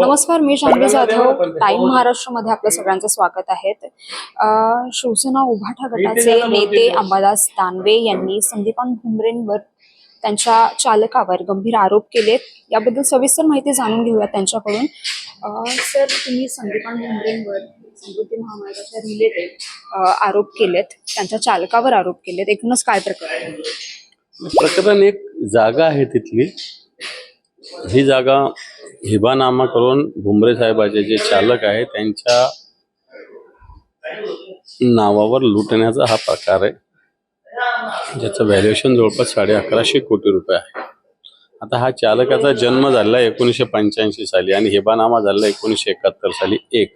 नमस्कार, मी शांती जाधव. टाइम महाराष्ट्रामध्ये आपल्या सगळ्यांचं स्वागत आहे. शिवसेना उभाटा गटाचे नेते अंबादास दानवे यांनी संदीपान भुमरेंवर त्यांच्या चालकावर गंभीर आरोप केलेत. याबद्दल सविस्तर माहिती जाणून घेऊया त्यांच्याकडून. सर, तुम्ही संदीपान भुमरेंवर समृद्धी महामार्गाच्या रिलेटेड आरोप केलेत, त्यांच्या चालकावर आरोप केलेत. एकूणच काय प्रकरण एक जागा आहे तिथली. ही जागा हिबानामा करून भुमरे साहेबाचे जे चालक आहे त्यांच्या नावावर लुटण्याचा हा प्रकार आहे, ज्याचं व्हॅल्युएशन जवळपास 1150 कोटी रुपये आहे. आता हा चालकाचा जन्म झाला 1985 साली आणि हिबानामा झाला 1971 साली. एक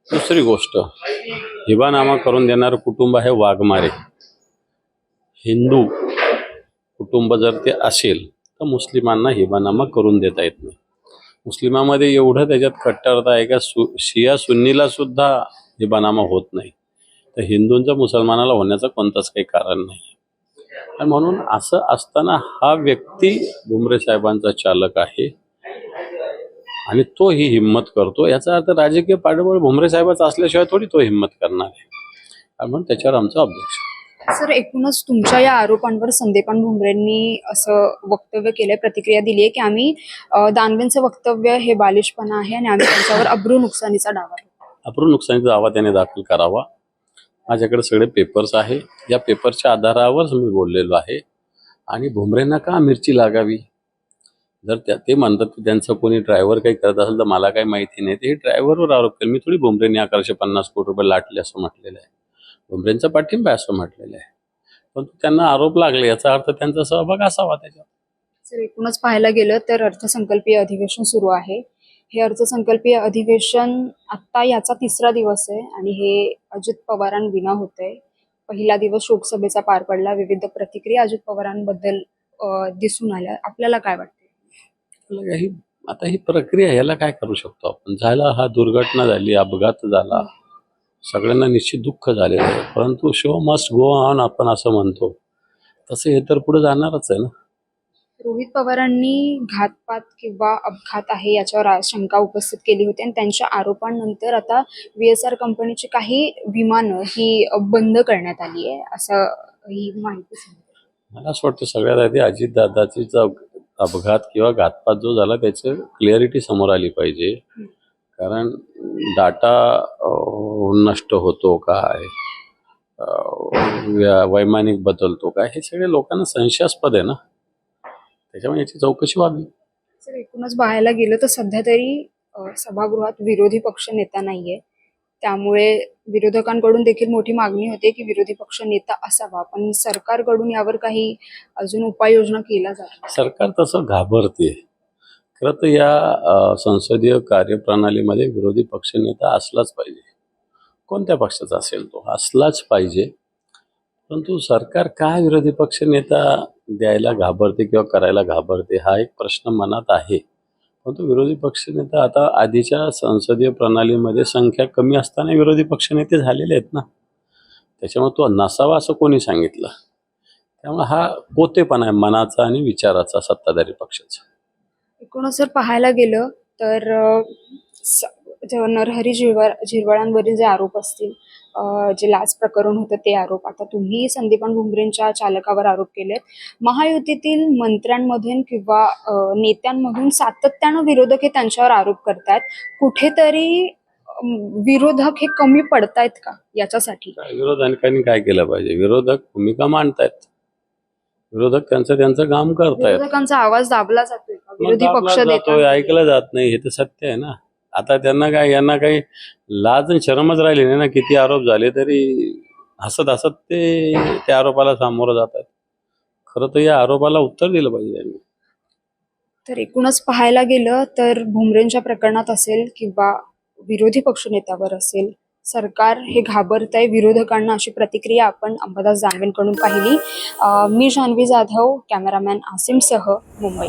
दुसरी गोष्ट, हिबानामा करून देणारं कुटुंब आहे वाघमारे. हिंदू कुटुंब जर ते असेल तर मुस्लिमांना हिबानामा करून देता येत नाही. मुस्लिमामध्ये एवढं त्याच्यात कट्टरता आहे का शिया सुन्नीला सुद्धा हिबानामा होत नाही, तर हिंदूंचा मुसलमानाला होण्याचं कोणतंच काही कारण नाही. आणि म्हणून असं असताना हा व्यक्ती भुमरे साहेबांचा चालक आहे आणि तो ही हिंमत करतो, याचा अर्थ राजकीय पाठबळ भुमरे साहेबाचा असल्याशिवाय थोडी तो हिंमत करणार आहे. म्हणून त्याच्यावर आमचं ऑब्जेक्शन. सर, एकूणच तुमच्या या आरोपांवर संदीपान भुमरेंनी असं वक्तव्य केलंय, प्रतिक्रिया दिली आहे की आम्ही दानवेंचं वक्तव्य हे बालिशपणा आहे आणि आम्ही त्यांच्यावर अब्रू नुकसानीचा दावा त्याने दाखल करावा. माझ्याकडे सगळे पेपर्स आहे, या पेपरच्या आधारावर मी बोललेलो आहे. आणि भुमरेंना का मिरची लागावी? जर ते म्हणतात की त्यांचं कोणी ड्रायव्हर काही करत असेल तर मला काही माहिती नाही, तर हे ड्रायव्हरवर आरोप केला. मी थोडी भुमरेंनी 1150 कोटी रुपये लाटले असं म्हटलेलं आहे. भुमरेंचा पाठिंबा असं म्हटलेलं आहे, पण त्यांना आरोप लागले याचा अर्थ त्यांचा सहभाग असावा त्याच्यात. सर, एकूणच पाहायला गेलं तर अर्थसंकल्पीय अधिवेशन सुरू आहे. हे अर्थसंकल्पीय अधिवेशन आत्ता याचा 3रा दिवस आहे आणि हे अजित पवारांविना होतंय. पहिला दिवस शोकसभेचा पार पडला. विविध प्रतिक्रिया अजित पवारांबद्दल दिसून आल्या. आपल्याला काय वाटतं? आता ही प्रक्रिया याला काय करू शकतो आपण? झाला, हा दुर्घटना झाली, अपघात झाला, सगळ्यांना निश्चित दुःख झालेलं आहे, परंतु शो मस्ट गो ऑन आपण असं म्हणतो, तसं हे तर पुढे जाणारच आहे ना. रोहित पवारांनी घातपात किंवा अपघात आहे याच्यावर शंका उपस्थित केली होती आणि त्यांच्या आरोपांनंतर आता VSR कंपनीची काही विमानं ही बंद करण्यात आली आहे, असं ही माहिती सांगते. मला असं वाटतं सगळ्यात आधी अजितदादाची अपघात किंवा घातपात जो झाला त्याची क्लिअरिटी समोर आली पाहिजे. कारण डाटा नष्ट होतो काय, वैमानिक बदलतो काय, हे सगळे लोकांना संशयास्पद आहे ना, त्याच्यामुळे याची चौकशी व्हावी. सर, एकूणच पाहायला गेलं तर सध्या तरी सभागृहात विरोधी पक्ष नेता नाहीये, त्यामुळे विरोधकांकडून देखील मोठी मागणी होते की विरोधी पक्ष नेता असावा, पण सरकारकडून यावर काही अजून उपाययोजना केल्या जातात. सरकार तसं घाबरते. खरं तर या संसदीय कार्यप्रणालीमध्ये विरोधी पक्षनेता असलाच पाहिजे. कोणत्या पक्षाचा असेल तो असलाच पाहिजे. परंतु सरकार काय विरोधी पक्षनेता द्यायला घाबरते किंवा करायला घाबरते हा एक प्रश्न मनात आहे. परंतु विरोधी पक्षनेता आता आधीच्या संसदीय प्रणालीमध्ये संख्या कमी असताना विरोधी पक्षनेते झालेले आहेत ना, त्याच्यामुळे तो नसावा असं कोणी सांगितलं? त्यामुळे हा पोतेपणा आहे मनाचा आणि विचाराचा सत्ताधारी पक्षाचा. एकूणच जर पाहायला गेलं तर नरहरी झिरवाळांवरील जे आरोप असतील, जे लाच प्रकरण होतं ते आरोप, आता तुम्ही संदीपान भुमरेंच्या चालकावर आरोप केलेत. महायुतीतील मंत्र्यांमधून किंवा नेत्यांमधून सातत्यानं विरोधक हे त्यांच्यावर आरोप करतात. कुठेतरी विरोधक हे कमी पडतायत का याच्यासाठी? विरोधकांनी काय केलं पाहिजे? विरोधक भूमिका मांडतायत, विरोधक त्यांचं काम करतायत. विरोधकांचा आवाज दाबला जातोय का? विरोधी पक्ष ऐकलं जात नाही, हे तर सत्य आहे ना. आता यांना काही लाज आणि शरमच राहिली नाही ना. किती आरोप झाले तरी हसत हसत ते त्या आरोपाला सामोरं जातात. खरं तर या आरोपाला उत्तर दिलं पाहिजे त्यांनी. तर एकूणच पाहायला गेलं तर भुमरेंच्या प्रकरणात असेल किंवा विरोधी पक्षनेत्यावर असेल, सरकार हे घाबरत आहे विरोधकांना, अशी प्रतिक्रिया आपण अंबादास दानवेंकडून पाहिली. मी शान्वी जाधव, कॅमेरामॅन आसिमसह, मुंबई.